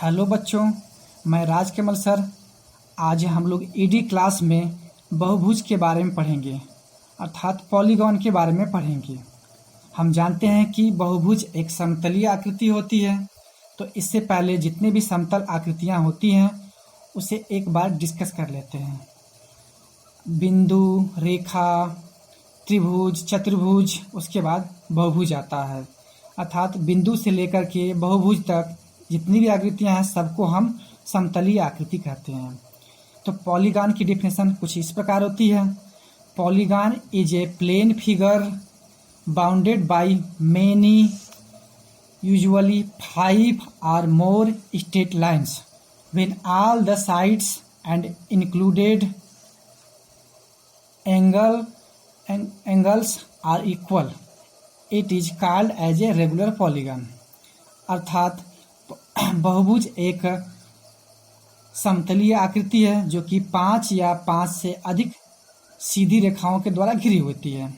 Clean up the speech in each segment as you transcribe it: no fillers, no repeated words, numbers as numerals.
Hello बच्चों, मैं Rajkamal sir. आज हम लोग ईडी क्लास में बहुभुज के बारे में पढ़ेंगे, अर्थात पॉलीगॉन के बारे में पढ़ेंगे। हम जानते हैं कि बहुभुज एक समतलीय आकृति होती है। तो इससे पहले जितने भी समतल आकृतियां होती हैं उसे एक बार डिस्कस कर लेते हैं। बिंदु, रेखा, त्रिभुज, चतुर्भुज, उसके बाद बहुभुज आता है। अर्थात बिंदु से लेकर के बहुभुज तक जितनी भी आकृतियां हैं सबको हम समतलीय आकृति कहते हैं। तो पॉलीगॉन की डेफिनेशन कुछ इस प्रकार होती है। Polygon is a plane figure bounded by many usually 5 or more straight lines when all the sides and included angles are equal. It is called as a regular polygon. अर्थात बहुभुज एक समतलीय आकृति है जो कि 5 या 5 से अधिक सीधी रेखाओं के द्वारा घिरी होती है।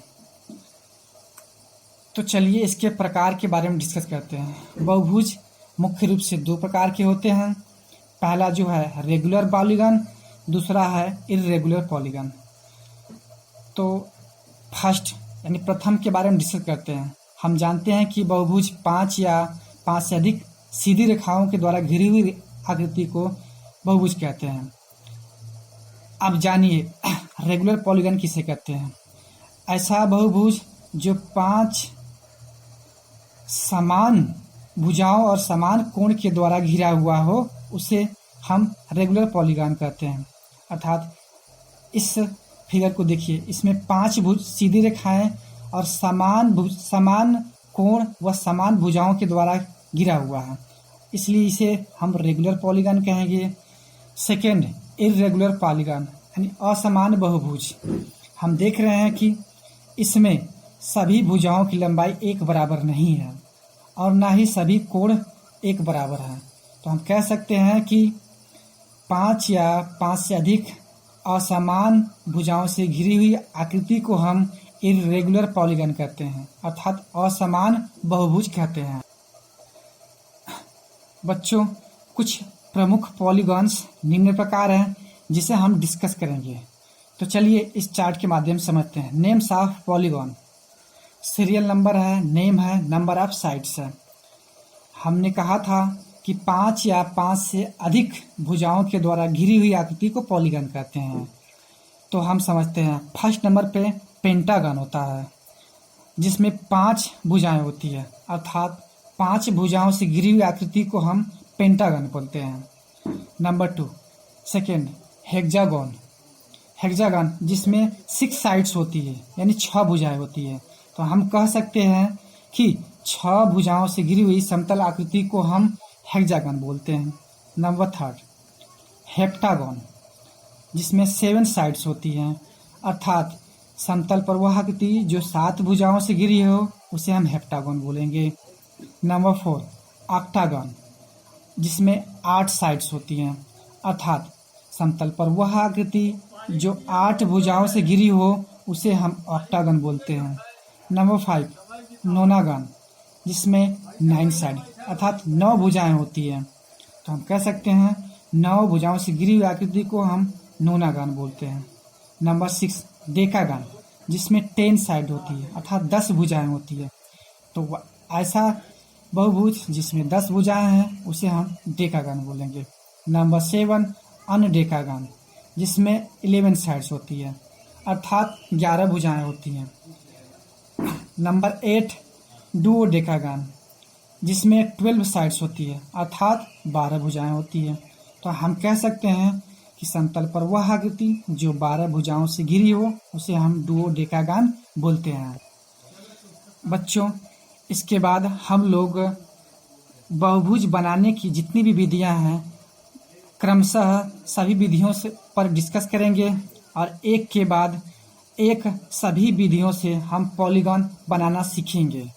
तो चलिए इसके प्रकार के बारे में डिस्कस करते हैं। बहुभुज मुख्य रूप से 2 प्रकार के होते हैं। पहला जो है रेगुलर पॉलीगॉन, दूसरा है इर्रेगुलर पॉलीगॉन। तो फर्स्ट यानी प्रथम के बारे में डिस्कस करते हैं। हम जानते हैं कि बहुभुज 5 या 5 से अधिक सीधी रेखाओं के द्वारा घिरी हुई आकृति को बहुभुज कहते हैं। अब जानिए रेगुलर पॉलीगॉन किसे कहते हैं। ऐसा बहुभुज जो 5 समान भुजाओं और समान कोण के द्वारा घिरा हुआ हो उसे हम रेगुलर पॉलीगॉन कहते हैं। अर्थात इस फिगर को देखिए, इसमें 5 सीधी रेखाएं और समान कोण व समान भुजाओं के द्वारा घिरा हुआ है, इसलिए इसे हम रेगुलर पॉलीगॉन कहेंगे। सेकेंड, इर्रेगुलर पॉलीगॉन यानी असमान बहुभुज। हम देख रहे हैं कि इसमें सभी भुजाओं की लंबाई एक बराबर नहीं है और ना ही सभी कोण एक बराबर है। तो हम कह सकते हैं कि 5 या 5 से अधिक असमान भुजाओं से घिरी हुई आकृति को हम इर्रेगुलर पॉलीगॉन कहते हैं, अर्थात असमान बहुभुज कहते हैं। बच्चों, कुछ प्रमुख पॉलीगॉन्स निम्न प्रकार हैं जिसे हम डिस्कस करेंगे। तो चलिए इस चार्ट के माध्यम से समझते हैं। Names of polygon, serial number है, नेम है, नंबर ऑफ साइड्स है। हमने कहा था कि 5 या 5 से अधिक भुजाओं के द्वारा घिरी हुई आकृति को पॉलीगॉन कहते हैं। तो हम समझते हैं फर्स्ट नंबर पे पेंटागन होता है जिसमें 5 भुजाएं होती है, अर्थात 5 भुजाओं से घिरी हुई आकृति को हम पेंटागन बोलते हैं। नंबर 2, सेकेंड हेक्सागन जिसमें 6 साइड्स होती है यानी 6 भुजाएं होती है। तो हम कह सकते हैं कि 6 भुजाओं से घिरी हुई समतल आकृति को हम हेक्सागन बोलते हैं। नंबर 3, हेप्टागन जिसमें 7 साइड्स होती हैं, अर्थात समतल पर वह आकृति जो 7 भुजाओं से घिरी हो उसे हम हेप्टागन बोलेंगे। नंबर 4, ऑक्टागन जिसमें 8 साइड्स होती हैं, अर्थात समतल पर वह आकृति जो 8 भुजाओं से घिरी हो उसे हम ऑक्टागन बोलते हैं। नंबर 5, नोनागन जिसमें 9 साइड अर्थात 9 भुजाएं होती हैं। तो हम कह सकते हैं 9 भुजाओं से घिरी हुई आकृति को हम नोनागन बोलते हैं। नंबर 6, डेकागन जिसमें 10 साइड होती है, अर्थात 10 भुजाएं होती है। तो ऐसा बहुभुज जिसमें 10 भुजाएं हैं उसे हम डेकागन बोलेंगे। नंबर 7, अनडेकागन जिसमें 11 साइड्स होती है, अर्थात 11 भुजाएं होती हैं। नंबर 8, डुओडेकागन जिसमें 12 साइड्स होती है, अर्थात 12 भुजाएं होती है। तो हम कह सकते हैं कि समतल पर वह आकृति जो 12 भुजाओं से घिरी हो उसे हम डुओडेकागन बोलते हैं। बच्चों, इसके बाद हम लोग बहुभुज बनाने की जितनी भी विधियां हैं क्रमशः सभी विधियों से पर डिस्कस करेंगे और एक के बाद एक सभी विधियों से हम पॉलीगॉन बनाना सीखेंगे।